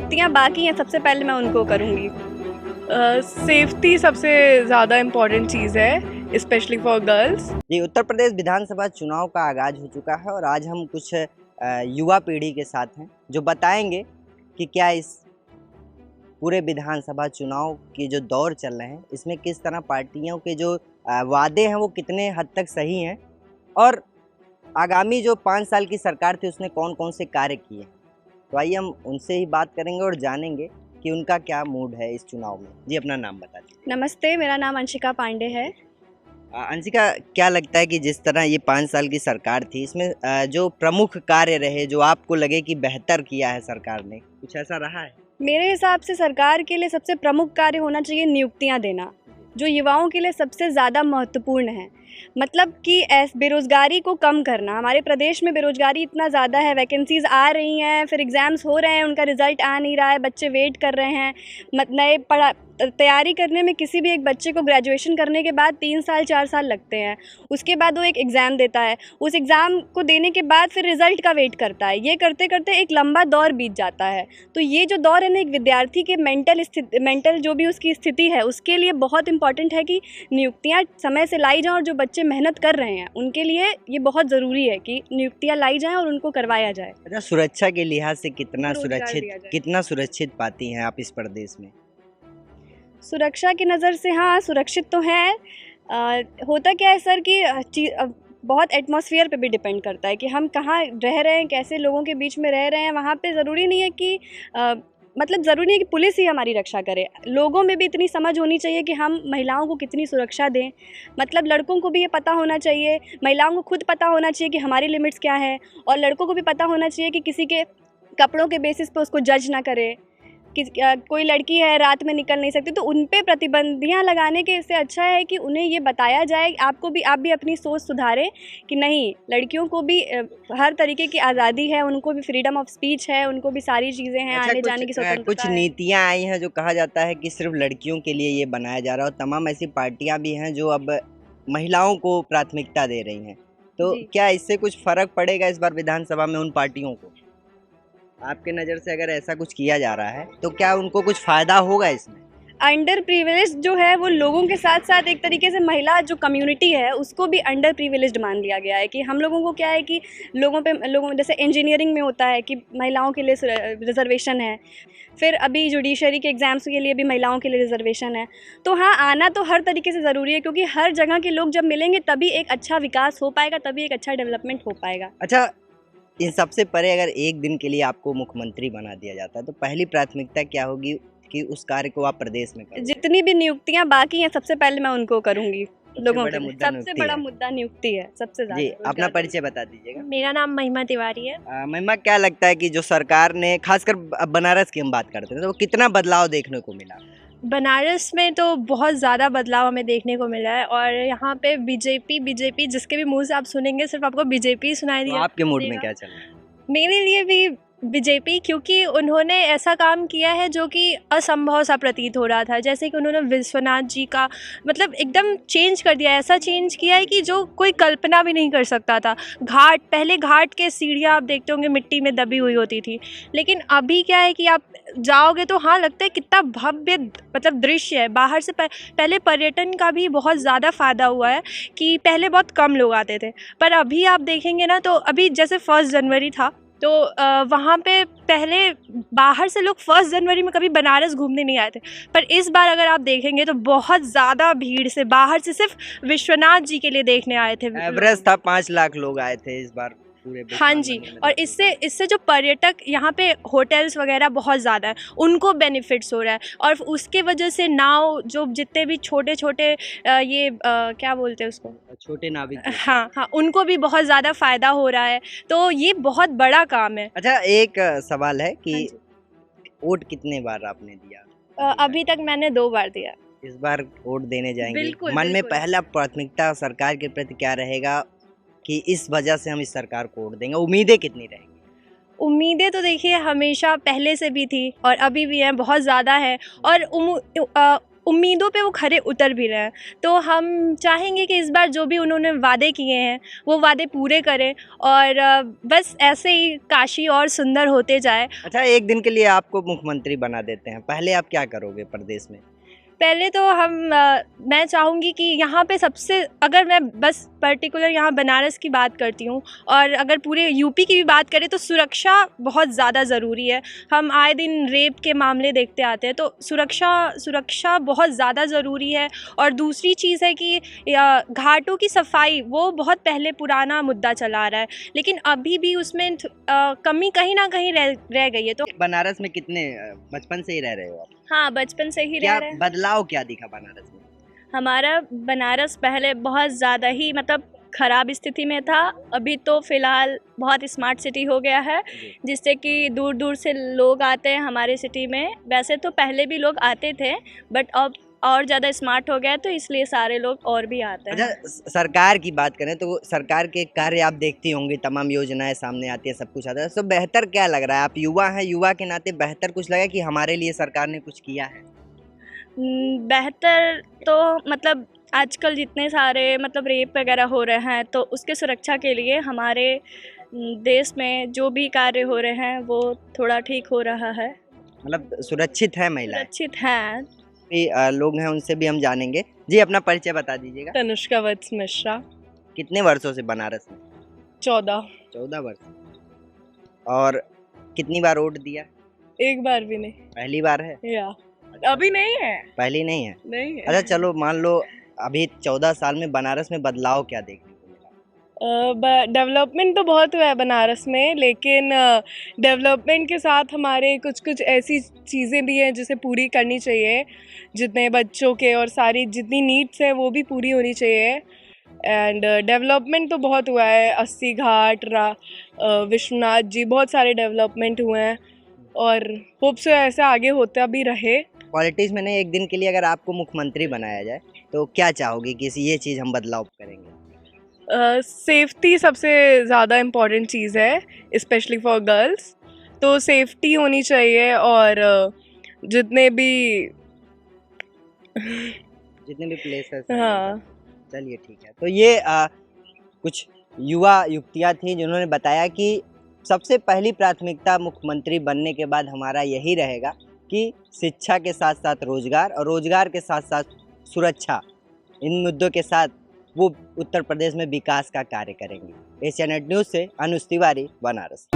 नियुक्तियां बाकी हैं सबसे पहले मैं उनको करूंगी। सेफ्टी सबसे ज़्यादा इम्पॉर्टेंट चीज़ है, स्पेशली फॉर गर्ल्स। जी, उत्तर प्रदेश विधानसभा चुनाव का आगाज हो चुका है और आज हम कुछ युवा पीढ़ी के साथ हैं जो बताएंगे कि क्या इस पूरे विधानसभा चुनाव के जो दौर चल रहे हैं इसमें किस तरह पार्टियों के जो वादे हैं वो कितने हद तक सही हैं और आगामी जो 5 साल की सरकार थी उसने कौन कौन से कार्य किए। तो आइए हम उनसे ही बात करेंगे और जानेंगे कि उनका क्या मूड है इस चुनाव में। जी, अपना नाम बता दीजिए। नमस्ते, मेरा नाम अंशिका पांडे है। अंशिका, क्या लगता है कि जिस तरह ये 5 साल की सरकार थी इसमें जो प्रमुख कार्य रहे जो आपको लगे कि बेहतर किया है सरकार ने, कुछ ऐसा रहा है? मेरे हिसाब से सरकार के लिए सबसे प्रमुख कार्य होना चाहिए नियुक्तियां देना, जो युवाओं के लिए सबसे ज़्यादा महत्वपूर्ण है। मतलब कि बेरोज़गारी को कम करना। हमारे प्रदेश में बेरोज़गारी इतना ज़्यादा है, वैकेंसीज़ आ रही हैं, फिर एग्ज़ाम्स हो रहे हैं, उनका रिज़ल्ट आ नहीं रहा है, बच्चे वेट कर रहे हैं। नए तैयारी करने में किसी भी एक बच्चे को ग्रेजुएशन करने के बाद 3 साल 4 साल लगते हैं। उसके बाद वो एक एग्ज़ाम देता है, उस एग्ज़ाम को देने के बाद फिर रिज़ल्ट का वेट करता है। ये करते करते एक लंबा दौर बीत जाता है। तो ये जो दौर है ना, एक विद्यार्थी के मेंटल जो भी उसकी स्थिति है उसके लिए बहुत इंपॉर्टेंट है कि नियुक्तियाँ समय से लाई जाएँ और जो बच्चे मेहनत कर रहे हैं उनके लिए ये बहुत ज़रूरी है कि नियुक्तियाँ लाई जाएँ और उनको करवाया जाए। अच्छा, सुरक्षा के लिहाज से रोजगार दिया जाए। कितना सुरक्षित पाती हैं आप इस प्रदेश में? सुरक्षा की नज़र से हाँ, सुरक्षित तो है। होता क्या है सर कि बहुत एटमॉस्फेयर पे भी डिपेंड करता है कि हम कहाँ रह रहे हैं, कैसे लोगों के बीच में रह रहे हैं। वहाँ पे ज़रूरी नहीं है कि मतलब ज़रूरी नहीं है कि पुलिस ही हमारी रक्षा करे। लोगों में भी इतनी समझ होनी चाहिए कि हम महिलाओं को कितनी सुरक्षा दें। मतलब लड़कों को भी ये पता होना चाहिए, महिलाओं को खुद पता होना चाहिए कि हमारी लिमिट्स क्या है, और लड़कों को भी पता होना चाहिए कि किसी के कपड़ों के बेसिस पे उसको जज ना करे कि कोई लड़की है रात में निकल नहीं सकती। तो उन पे प्रतिबंधियाँ लगाने के इससे अच्छा है कि उन्हें ये बताया जाए, आप भी अपनी सोच सुधारें कि नहीं, लड़कियों को भी हर तरीके की आज़ादी है, उनको भी फ्रीडम ऑफ स्पीच है, उनको भी सारी चीज़ें हैं, अच्छा, आने जाने की स्वतंत्रता कुछ है। नीतियाँ आई हैं जो कहा जाता है कि सिर्फ लड़कियों के लिए ये बनाया जा रहा है और तमाम ऐसी पार्टियां भी हैं जो अब महिलाओं को प्राथमिकता दे रही हैं। तो जी। क्या इससे कुछ फर्क पड़ेगा इस बार विधानसभा में उन पार्टियों को? आपके नज़र से अगर ऐसा कुछ किया जा रहा है तो क्या उनको कुछ फ़ायदा होगा इसमें? अंडर प्रिविलेज जो है वो लोगों के साथ साथ एक तरीके से महिला जो कम्युनिटी है उसको भी अंडर प्रिविलेज्ड मान लिया गया है कि हम लोगों को क्या है कि लोगों जैसे इंजीनियरिंग में होता है कि महिलाओं के लिए रिजर्वेशन है, फिर अभी जुडिशरी के एग्ज़ाम्स के लिए भी महिलाओं के लिए रिजर्वेशन है। तो हाँ, आना तो हर तरीके से ज़रूरी है क्योंकि हर जगह के लोग जब मिलेंगे तभी एक अच्छा विकास हो पाएगा, तभी एक अच्छा डेवलपमेंट हो पाएगा। अच्छा, इन सबसे परे अगर एक दिन के लिए आपको मुख्यमंत्री बना दिया जाता है तो पहली प्राथमिकता क्या होगी कि उस कार्य को आप प्रदेश में करें? जितनी भी नियुक्तियाँ बाकी हैं सबसे पहले मैं उनको करूँगी। लोगों के लिए सबसे नियुक्ति बड़ा है। मुद्दा नियुक्ति है, सबसे जी, ज़्यादा। अपना परिचय बता दीजिएगा। मेरा नाम महिमा तिवारी है। महिमा, क्या लगता है कि जो सरकार ने खासकर अब बनारस की हम बात करते हैं तो कितना बदलाव देखने को मिला? बनारस में तो बहुत ज़्यादा बदलाव हमें देखने को मिला है और यहाँ पे बीजेपी जिसके भी मुंह से आप सुनेंगे सिर्फ आपको बीजेपी ही सुनाई तो दिया। आपके मूड में क्या चल रहा है? मेरे लिए भी बीजेपी, क्योंकि उन्होंने ऐसा काम किया है जो कि असंभव सा प्रतीत हो रहा था। जैसे कि उन्होंने विश्वनाथ जी का मतलब एकदम चेंज कर दिया, ऐसा चेंज किया है कि जो कोई कल्पना भी नहीं कर सकता था। पहले घाट के सीढ़ियाँ आप देखते होंगे मिट्टी में दबी हुई होती थी, लेकिन अभी क्या है कि आप जाओगे तो हाँ लगता है कितना भव्य मतलब दृश्य है। बाहर से पहले पर्यटन का भी बहुत ज़्यादा फ़ायदा हुआ है कि पहले बहुत कम लोग आते थे, पर अभी आप देखेंगे ना तो अभी जैसे 1 जनवरी था तो वहाँ पे पहले बाहर से लोग 1 जनवरी में कभी बनारस घूमने नहीं आए थे, पर इस बार अगर आप देखेंगे तो बहुत ज़्यादा भीड़ से बाहर से सिर्फ विश्वनाथ जी के लिए देखने आए थे। एवरेज था 5 लाख लोग आए थे इस बार पूरे हाँ जी, और इससे जो पर्यटक यहाँ पे होटल्स वगैरह बहुत ज़्यादा है उनको बेनिफिट्स हो रहा है, और उसके वजह से नाव जो जितने भी छोटे छोटे क्या बोलते हैं उसको, छोटे नाविक। हाँ, उनको भी बहुत ज़्यादा फ़ायदा हो रहा है। तो ये बहुत बड़ा काम है। अच्छा, एक सवाल है हाँ कि जी। वोट कितने बार आपने दिया? अभी तक मैंने 2 बार दिया। इस बार वोट देने जाएंगे? बिल्कुल, मन में बिल्कुल। पहला प्राथमिकता सरकार के प्रति क्या रहेगा कि इस वजह से हम इस सरकार को वोट देंगे? उम्मीदें कितनी रहेंगी? उम्मीदें तो देखिए हमेशा पहले से भी थी और अभी भी हैं, बहुत ज़्यादा है। और उम्मीदों पे वो खरे उतर भी रहे हैं। तो हम चाहेंगे कि इस बार जो भी उन्होंने वादे किए हैं वो वादे पूरे करें और बस ऐसे ही काशी और सुंदर होते जाए। अच्छा, एक दिन के लिए आपको मुख्यमंत्री बना देते हैं, पहले आप क्या करोगे प्रदेश में? पहले तो मैं चाहूँगी कि यहाँ पे सबसे, अगर मैं बस पर्टिकुलर यहाँ बनारस की बात करती हूँ और अगर पूरे यूपी की भी बात करें तो सुरक्षा बहुत ज़्यादा ज़रूरी है। हम आए दिन रेप के मामले देखते आते हैं, तो सुरक्षा बहुत ज़्यादा ज़रूरी है। और दूसरी चीज़ है कि घाटों की सफाई, वो बहुत पहले पुराना मुद्दा चला रहा है, लेकिन अभी भी उसमें कमी कहीं ना कहीं रह गई है। तो बनारस में कितने बचपन से ही रह रहे हो आप? हाँ, बचपन से ही रह क्या रहे हैं। बदलाव क्या दिखा बनारस में? हमारा बनारस पहले बहुत ज़्यादा ही मतलब ख़राब स्थिति में था, अभी तो फ़िलहाल बहुत स्मार्ट सिटी हो गया है, जी। जिससे कि दूर दूर से लोग आते हैं हमारे सिटी में। वैसे तो पहले भी लोग आते थे, बट अब और ज़्यादा स्मार्ट हो गया है, तो इसलिए सारे लोग और भी आते हैं। अच्छा, सरकार की बात करें तो सरकार के कार्य आप देखती होंगी, तमाम योजनाएं सामने आती है, सब कुछ आता है, तो बेहतर क्या लग रहा है? आप युवा हैं, युवा के नाते बेहतर कुछ लगा कि हमारे लिए सरकार ने कुछ किया है? बेहतर तो मतलब आजकल जितने सारे मतलब रेप वगैरह हो रहे हैं, तो उसके सुरक्षा के लिए हमारे देश में जो भी कार्य हो रहे हैं वो थोड़ा ठीक हो रहा है, मतलब सुरक्षित है महिलाएं? सुरक्षित हैं। भी लोग हैं, उनसे भी हम जानेंगे। जी, अपना परिचय बता दीजिएगा। तनुष्का वत्स मिश्रा, कितने वर्षों से बनारस में? 14। 14 वर्ष। और कितनी बार वोट दिया? एक बार भी नहीं। पहली बार है? या अभी नहीं है, पहली नहीं है? नहीं है। अच्छा, चलो मान लो अभी 14 साल में बनारस में बदलाव क्या देखने को मिला? डेवलपमेंट तो बहुत हुआ है बनारस में, लेकिन डेवलपमेंट के साथ हमारे कुछ कुछ ऐसी चीज़ें भी हैं जिसे पूरी करनी चाहिए। जितने बच्चों के और सारी जितनी नीड्स हैं वो भी पूरी होनी चाहिए। एंड डेवलपमेंट तो बहुत हुआ है, 80 घाट, विश्वनाथ जी, बहुत सारे डेवलपमेंट हुए हैं और होप से ऐसा आगे होता भी रहे। पॉलिटिक्स में नहीं, एक दिन के लिए अगर आपको मुख्यमंत्री बनाया जाए तो क्या चाहोगे कि ये चीज़ हम बदलाव करेंगे? सेफ्टी सबसे ज़्यादा इम्पॉर्टेंट चीज़ है, स्पेशली फॉर गर्ल्स। तो सेफ्टी होनी चाहिए और जितने भी प्लेसेस हाँ। चलिए ठीक है। तो ये कुछ युवा युवतियाँ थी जिन्होंने बताया कि सबसे पहली प्राथमिकता मुख्यमंत्री बनने के बाद हमारा यही रहेगा कि शिक्षा के साथ साथ रोजगार और रोजगार के साथ साथ सुरक्षा, इन मुद्दों के साथ वो उत्तर प्रदेश में विकास का कार्य करेंगे। एशियानेट न्यूज़ से अनुज तिवारी, बनारस।